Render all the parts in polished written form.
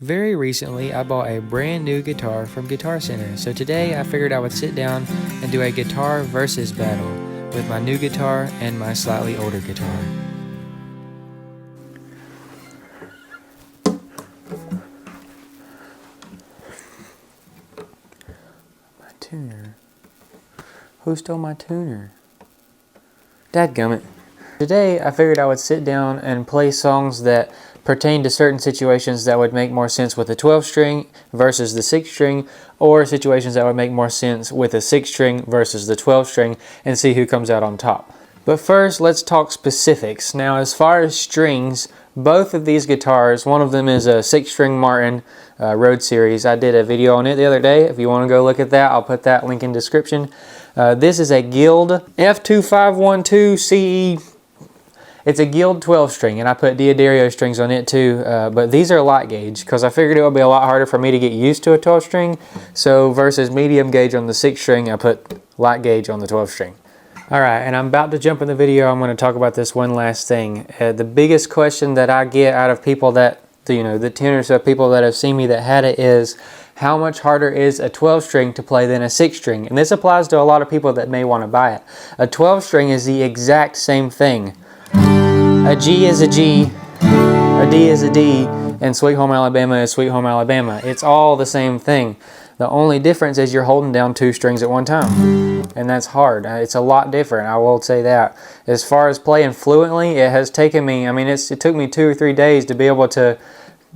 Very recently, I bought a brand new guitar from Guitar Center, so today I figured I would sit down and do a guitar versus battle with my new guitar and my slightly older guitar. My tuner. Who stole my tuner? Dadgummit. Today I figured I would sit down and play songs that pertain to certain situations that would make more sense with a 12 string versus the 6 string, or situations that would make more sense with a 6 string versus the 12 string, and see who comes out on top. But first, let's talk specifics. Now, as far as strings, both of these guitars, one of them is a 6 string Martin Road Series. I did a video on it the other day. If you want to go look at that, I'll put that link in description. This is a Guild F2512 CE. It's a Guild 12 string, and I put Diodario strings on it too, but these are light gauge because I figured it would be a lot harder for me to get used to a 12 string. So versus medium gauge on the 6 string, I put light gauge on the 12 string. Alright, and I'm about to jump in the video. I'm going to talk about this one last thing. The biggest question that I get out of people that, the tenors of people that have seen me that had it is, how much harder is a 12 string to play than a 6 string? And this applies to a lot of people that may want to buy it. A 12 string is the exact same thing. A G is a G, a D is a D, and Sweet Home Alabama is Sweet Home Alabama. It's all the same thing. The only difference is you're holding down 2 strings at one time. And that's hard. It's a lot different, I will say that. As far as playing fluently, it has taken me, it took me 2 or 3 days to be able to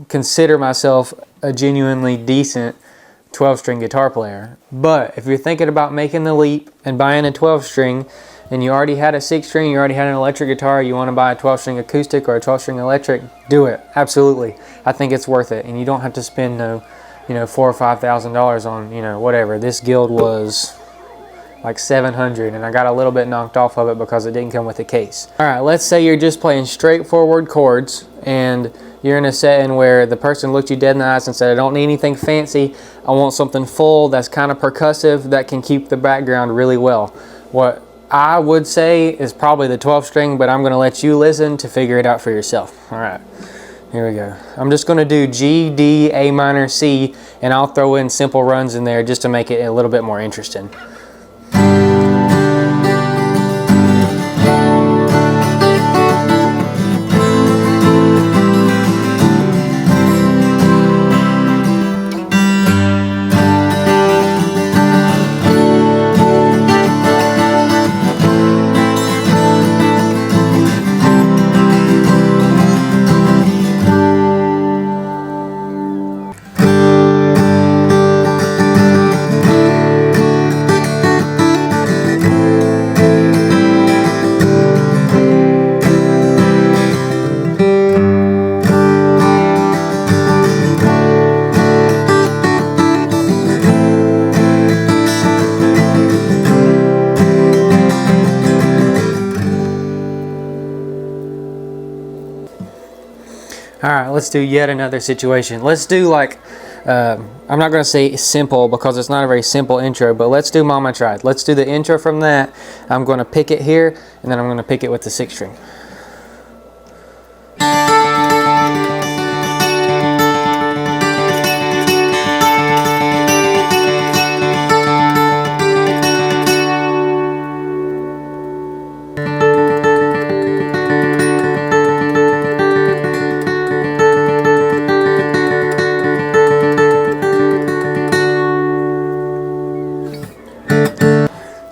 consider myself a genuinely decent 12 string guitar player. But if you're thinking about making the leap and buying a 12 string, and you already had a 6 string, you already had an electric guitar, you want to buy a 12 string acoustic or a 12 string electric, do it. Absolutely. I think it's worth it. And you don't have to spend $4,000 or $5,000 on, whatever. This Guild was like $700, and I got a little bit knocked off of it because it didn't come with a case. Alright, let's say you're just playing straightforward chords and you're in a setting where the person looked you dead in the eyes and said, I don't need anything fancy, I want something full that's kind of percussive that can keep the background really well. What I would say is probably the 12 string, but I'm going to let you listen to figure it out for yourself. Alright, here we go. I'm just going to do G, D, A minor, C, and I'll throw in simple runs in there just to make it a little bit more interesting. Alright, let's do yet another situation. Let's do I'm not going to say simple because it's not a very simple intro, but let's do Mama Tried. Let's do the intro from that. I'm going to pick it here, and then I'm going to pick it with the 6 string.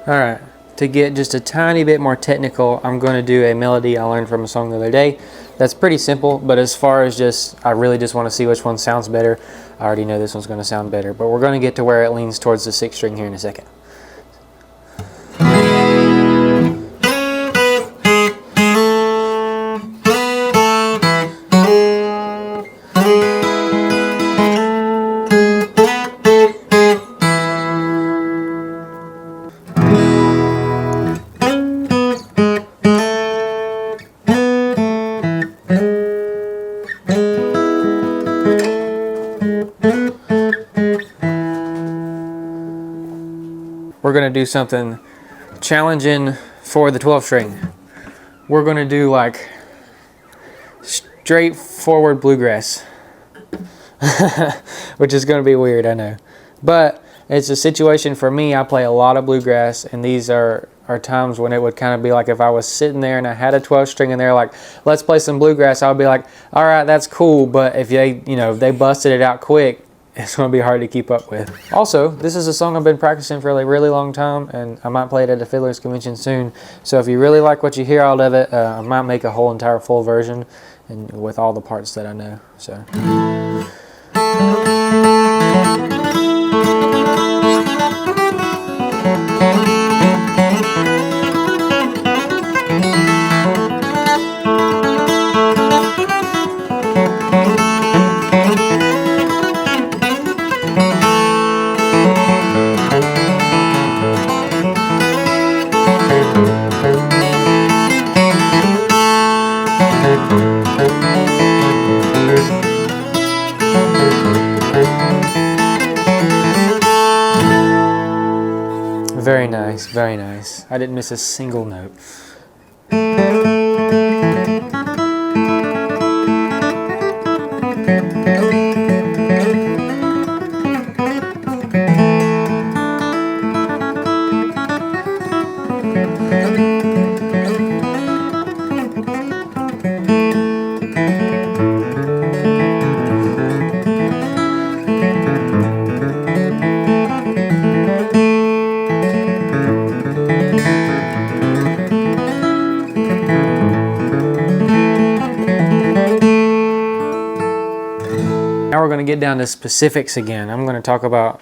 Alright, to get just a tiny bit more technical, I'm going to do a melody I learned from a song the other day. That's pretty simple, but as far as I really just want to see which one sounds better. I already know this one's going to sound better, but we're going to get to where it leans towards the 6 string here in a second. We're going to do something challenging for the 12 string. We're going to do like straightforward bluegrass. which is going to be weird, I know. But it's a situation for me. I play a lot of bluegrass, and these are times when it would kind of be like if I was sitting there and I had a 12 string and they're like, let's play some bluegrass, I would be like, all right, that's cool. But if they busted it out quick, it's going to be hard to keep up with. Also, this is a song I've been practicing for a really long time, and I might play it at a Fiddler's Convention soon. So if you really like what you hear out of it, I might make a whole entire full version and with all the parts that I know. So. Very nice, very nice. I didn't miss a single note. Now we're going to get down to specifics again. I'm going to talk about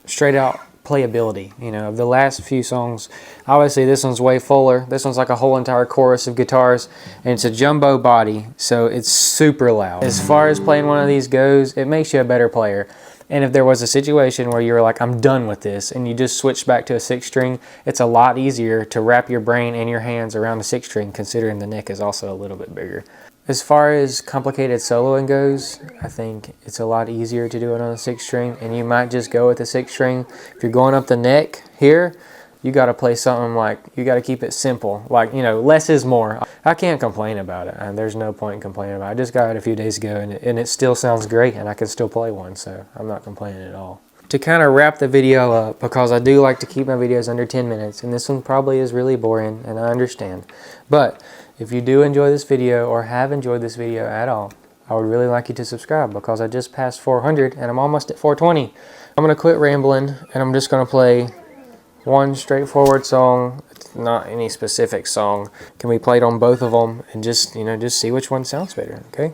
straight out playability. Of the last few songs, obviously this one's way fuller. This one's like a whole entire chorus of guitars, and it's a jumbo body, so it's super loud. As far as playing one of these goes, it makes you a better player. And if there was a situation where you were like, I'm done with this, and you just switched back to a 6-string, it's a lot easier to wrap your brain and your hands around a 6-string, considering the neck is also a little bit bigger. As far as complicated soloing goes, I think it's a lot easier to do it on a 6-string, and you might just go with a 6-string. If you're going up the neck here, you got to play something like, you got to keep it simple. Like, less is more. I can't complain about it, and there's no point in complaining about it. I just got it a few days ago, and it still sounds great, and I can still play one, so I'm not complaining at all. To kind of wrap the video up, because I do like to keep my videos under 10 minutes, and this one probably is really boring, and I understand. But if you do enjoy this video, or have enjoyed this video at all, I would really like you to subscribe, because I just passed 400, and I'm almost at 420. I'm going to quit rambling, and I'm just going to play one straightforward song. It's not any specific song. Can be played on both of them, and just see which one sounds better, okay?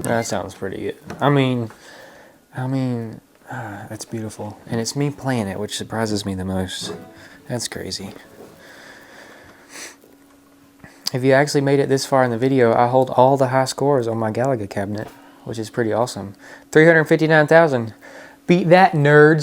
That sounds pretty good. I mean, that's beautiful. And it's me playing it, which surprises me the most. That's crazy. If you actually made it this far in the video, I hold all the high scores on my Galaga cabinet, which is pretty awesome. 359,000. Beat that, nerds.